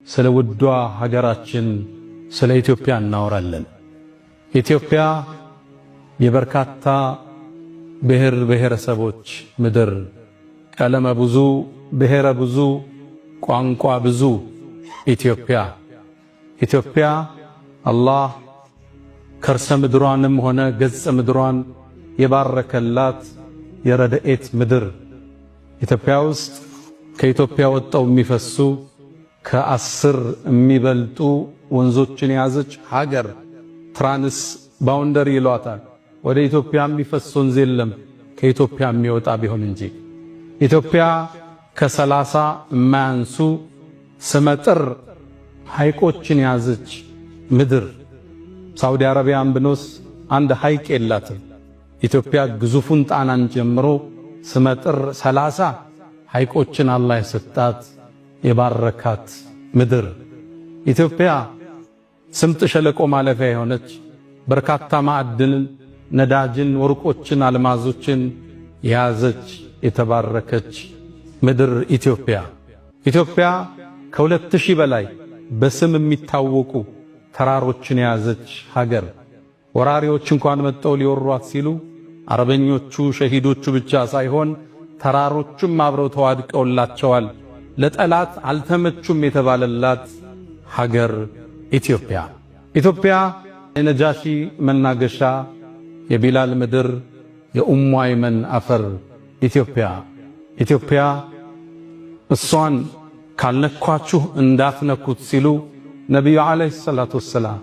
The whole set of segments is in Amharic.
ስለ ውዷ ሀገራችን ስለ ኢትዮጵያ እናወራለን። ኢትዮጵያ የበርካታ ብሔር ብሔረሰቦች ምድር፣ ቀለመ ብዙ፣ ብሔረ ብዙ፣ ቋንቋ ብዙ ኢትዮጵያ አላህ ከርሰ ምድሯንም ሆነ ገጽ ምድሯን የባረከላት የረድኤት ምድር። ኢትዮጵያ ውስጥ ከኢትዮጵያ ወጣው የሚፈሱ ከ10 የሚበልጡ ወንዞችን የያዘች ሀገር ትራንስ ባውንደሪ ይሏታል። ወደ ኢትዮጵያ የሚፈስ ወንዝ የለም ከኢትዮጵያ የሚወጣ ቢሆን እንጂ። ኢትዮጵያ ከ30 የማያንሱ ስመጥር ሐይቆችን የያዘች ምድር። ሳውዲ አረቢያን ብንወስ አንድ ሐይቅ የላትም። ኢትዮጵያ ግዙፉን ጣናን ጀምሮ ስመጥር 30 ሐይቆችን አላህ የሰጣት የባረካት ምድር። ኢትዮጵያ ስምጥ ሸለቆ ማለፊያ የሆነች በርካታ ማዕድንን፣ ነዳጅን፣ ወርቆችን፣ አልማዞችን የያዘች የተባረከች ምድር ኢትዮጵያ ከ2000 በላይ በስም የሚታወቁ ተራሮችን የያዘች ሀገር። ወራሪዎች እንኳን መጥተው ሊወሯት ሲሉ አረበኞቹ ሸሂዶቹ ብቻ ሳይሆን ተራሮቹም አብረው ተዋድቀውላቸዋል። ለጠላት አልተመቹም የተባለላት ሀገር ኢትዮጵያ የነጃሺ መናገሻ፣ የቢላል ምድር፣ የኡሙ አይመን አፈር ኢትዮጵያ እሷን ካልነኳችሁ እንዳትነኩት ሲሉ ነቢዩ ዓለይሂ ሰላቱ ወሰላም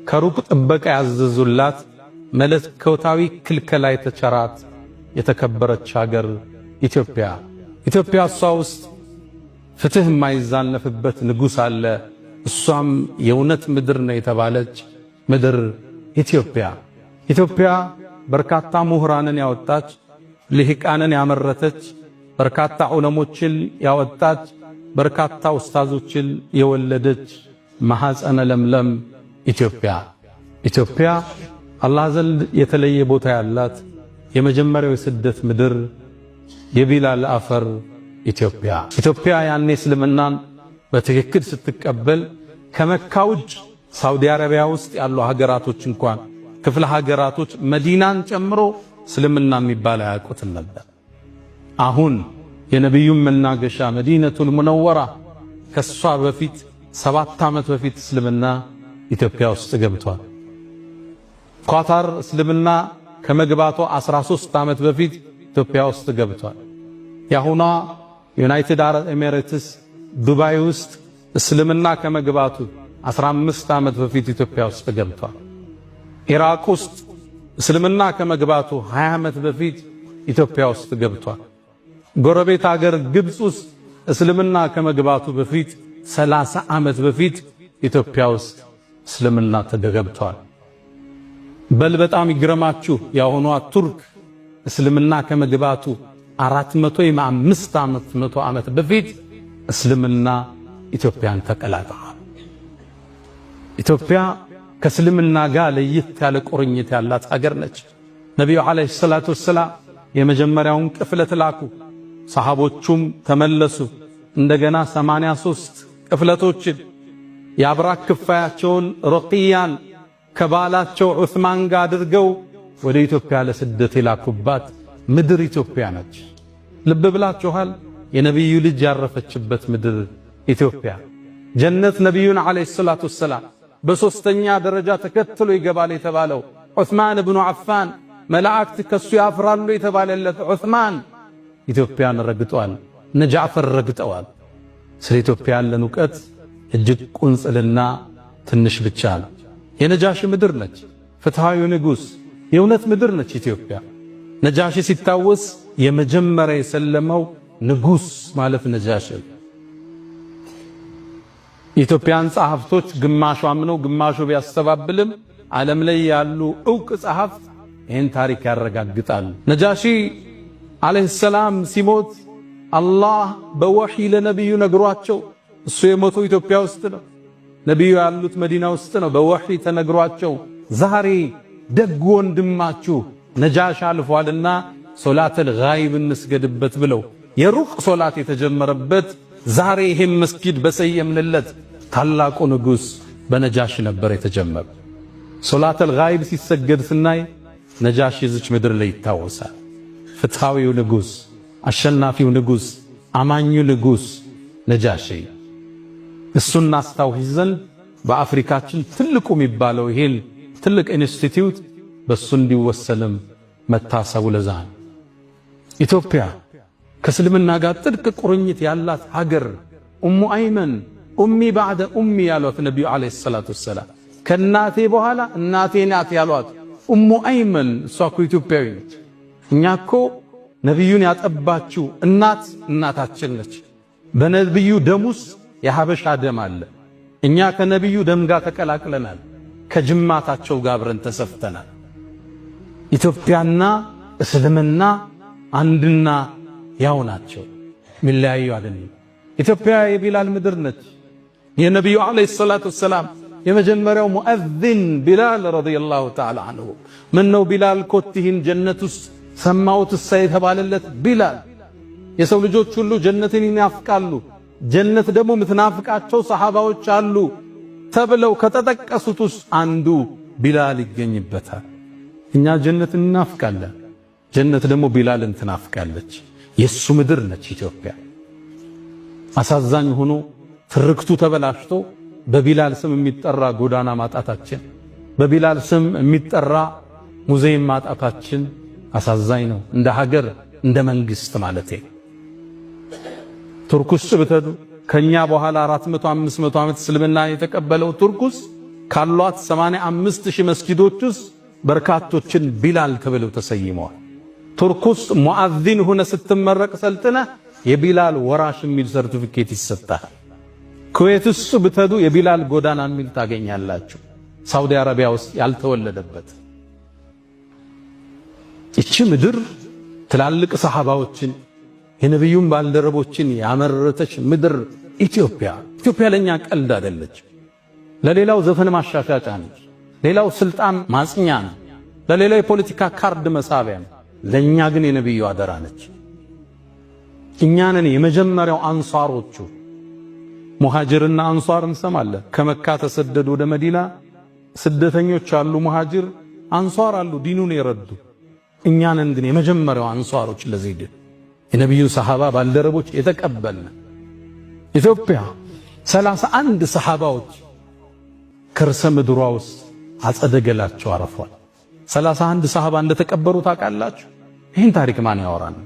ከሩቅ ጥበቃ ያዘዙላት መለኮታዊ ክልከላ የተቸራት የተከበረች ሀገር ኢትዮጵያ እሷ ውስጥ ፍትህ የማይዛነፍበት ንጉሥ አለ። እሷም የእውነት ምድር ነው የተባለች ምድር ኢትዮጵያ በርካታ ምሁራንን ያወጣች፣ ልሂቃንን ያመረተች፣ በርካታ ዑለሞችን ያወጣች፣ በርካታ ኡስታዞችን የወለደች ማኅፀነ ለምለም ኢትዮጵያ አላህ ዘንድ የተለየ ቦታ ያላት የመጀመሪያው የስደት ምድር የቢላል አፈር ኢትዮጵያ ያኔ እስልምናን በትክክል ስትቀበል ከመካ ውጭ ሳውዲ አረቢያ ውስጥ ያሉ ሀገራቶች እንኳን ክፍለ ሀገራቶች መዲናን ጨምሮ እስልምና የሚባል አያውቁትም ነበር። አሁን የነቢዩን መናገሻ መዲነቱል ሙነወራ ከሷ በፊት 7 ዓመት በፊት እስልምና ኢትዮጵያ ውስጥ ገብቷል። ኳታር እስልምና ከመግባቷ 13 ዓመት በፊት ኢትዮጵያ ውስጥ ገብቷል። ያሁኗ ዩናይትድ አረብ ኤሚሬትስ ዱባይ ውስጥ እስልምና ከመግባቱ 15 ዓመት በፊት ኢትዮጵያ ውስጥ ገብቷል። ኢራቅ ውስጥ እስልምና ከመግባቱ 20 ዓመት በፊት ኢትዮጵያ ውስጥ ገብቷል። ጎረቤት ሀገር ግብፅ ውስጥ እስልምና ከመግባቱ በፊት 30 ዓመት በፊት ኢትዮጵያ ውስጥ እስልምና ተገብቷል። በል በጣም ይግረማችሁ ያሁኗ ቱርክ እስልምና ከመግባቱ 405 ዓመት በፊት እስልምና ኢትዮጵያን ተቀላቅሏል። ኢትዮጵያ ከእስልምና ጋር ለየት ያለ ቁርኝት ያላት ሀገር ነች። ነቢዩ ዓለይሂ ሰላቱ ወሰላም የመጀመሪያውን ቅፍለት ላኩ። ሰሃቦቹም ተመለሱ። እንደገና 83 ቅፍለቶችን የአብራክ ክፋያቸውን ሩቅያን ከባላቸው ዑስማን ጋር አድርገው ወደ ኢትዮጵያ ለስደት የላኩባት ምድር ኢትዮጵያ ነች። ልብ ብላችኋል? የነቢዩ ልጅ ያረፈችበት ምድር ኢትዮጵያ። ጀነት ነቢዩን ዓለይሂ ሰላቱ ወሰላም በሶስተኛ ደረጃ ተከትሎ ይገባል የተባለው ዑስማን ብኑ አፋን፣ መላእክት ከሱ ያፍራሉ የተባለለት ዑስማን ኢትዮጵያን ረግጧል። እነ ጃዕፈር ረግጠዋል። ስለ ኢትዮጵያ ያለን ዕውቀት እጅግ ቁንጽልና ትንሽ ብቻ ነው። የነጃሺ ምድር ነች። ፍትሃዊ ንጉሥ የእውነት ምድር ነች ኢትዮጵያ። ነጃሺ ሲታወስ የመጀመሪያ የሰለመው ንጉሥ ማለት ነጃሺ። የኢትዮጵያን ጸሐፍቶች ግማሹ አምነው ግማሹ ቢያስተባብልም ዓለም ላይ ያሉ ዕውቅ ጸሐፍት ይህን ታሪክ ያረጋግጣሉ። ነጃሺ ዓለይሂ ሰላም ሲሞት አላህ በወሕይ ለነቢዩ ነግሯቸው፣ እሱ የሞተው ኢትዮጵያ ውስጥ ነው፣ ነቢዩ ያሉት መዲና ውስጥ ነው። በወሕይ ተነግሯቸው ዛሬ ደግ ወንድማችሁ ነጃሺ አልፏልና ሶላተል ጋይብ እንስገድበት ብለው የሩቅ ሶላት የተጀመረበት ዛሬ ይህም መስጊድ በሰየምንለት ታላቁ ንጉስ በነጃሽ ነበር የተጀመረው። ሶላተል ጋይብ ሲሰገድ ስናይ ነጃሽ የዚች ምድር ላይ ይታወሳል። ፍትሃዊው ንጉስ፣ አሸናፊው ንጉስ፣ አማኙ ንጉስ ነጃሺ። እሱን እናስታውስ ዘንድ በአፍሪካችን ትልቁ የሚባለው ይሄን ትልቅ ኢንስቲትዩት በሱ እንዲወሰንም መታሰቡ ለዛ ነው። ኢትዮጵያ ከእስልምና ጋር ጥልቅ ቁርኝት ያላት ሀገር ኡሙ አይመን ኡሚ ባዕደ ኡሚ ያሏት ነቢዩ ዓለይሂ ሰላቱ ወሰላም ከእናቴ በኋላ እናቴ ናት ያሏት ኡሙ አይመን እሷ እኮ ኢትዮጵያዊ ነች። እኛ እኮ ነቢዩን ያጠባችው እናታችን ነች። በነቢዩ ደም ውስጥ የሀበሻ ደም አለ። እኛ ከነቢዩ ደም ጋር ተቀላቅለናል። ከጅማታቸው ጋር አብረን ተሰፍተናል። ኢትዮጵያና እስልምና አንድና ያው ናቸው፣ ሚለያዩ አይደለም። ኢትዮጵያ የቢላል ምድር ነች። የነቢዩ ዓለይሂ ሰላቱ ወሰላም የመጀመሪያው ሙአዚን ቢላል ረዲየላሁ ተዓላ አንሁ። ምነው ቢላል ኮቲህን ጀነት ውስጥ ሰማሁት የተባለለት ቢላል። የሰው ልጆች ሁሉ ጀነትን ይናፍቃሉ። ጀነት ደግሞ ምትናፍቃቸው ሰሃባዎች አሉ ተብለው ከተጠቀሱት ውስጥ አንዱ ቢላል ይገኝበታል። እኛ ጀነትን እናፍቃለን፣ ጀነት ደግሞ ቢላልን ትናፍቃለች። የሱ ምድር ነች ኢትዮጵያ። አሳዛኝ ሆኖ ትርክቱ ተበላሽቶ በቢላል ስም የሚጠራ ጎዳና ማጣታችን፣ በቢላል ስም የሚጠራ ሙዚየም ማጣታችን አሳዛኝ ነው። እንደ ሀገር እንደ መንግስት ማለት ነው። ቱርክ ውስጥ ብትሄዱ ከኛ በኋላ 400 500 ዓመት እስልምና የተቀበለው ቱርክ ውስጥ ካሏት 85000 መስጊዶች ውስጥ በርካቶችን ቢላል ተብለው ተሰይመዋል። ቱርክ ውስጥ ሙአዚን ሆነ ስትመረቅ ሰልጥነ የቢላል ወራሽ የሚል ሰርቲፊኬት ይሰጣል። ኩዌት ውስጥ ብትሄዱ የቢላል ጎዳና የሚል ታገኛላችሁ። ሳውዲ አረቢያ ውስጥ ያልተወለደበት እቺ ምድር ትላልቅ ሰሃባዎችን የነብዩን ባልደረቦችን ያመረተች ምድር ኢትዮጵያ ለኛ ቀልድ አይደለች። ለሌላው ዘፈን ማሻሻጫ ነች፣ ሌላው ስልጣን ማጽኛ ነው፣ ለሌላው የፖለቲካ ካርድ መሳቢያ ነው። ለኛ ግን የነብዩ አደራ ነች። እኛንን የመጀመሪያው አንሷሮቹ ሙሃጅርና አንሷር እንሰማለን። ከመካ ተሰደዱ ወደ መዲና ስደተኞች አሉ፣ ሙሃጅር አንሷር አሉ፣ ዲኑን የረዱ። እኛንን ግን የመጀመሪያው አንሷሮች ለዚህ የነብዩ ሰሃባ ባልደረቦች የተቀበልን ኢትዮጵያ 31 ሰሃባዎች ከርሰ ምድሯ ውስጥ አጸደገላቸው አረፏል። 31 ሰሃባ እንደተቀበሩ ታውቃላችሁ? ይህን ታሪክ ማን ያወራን?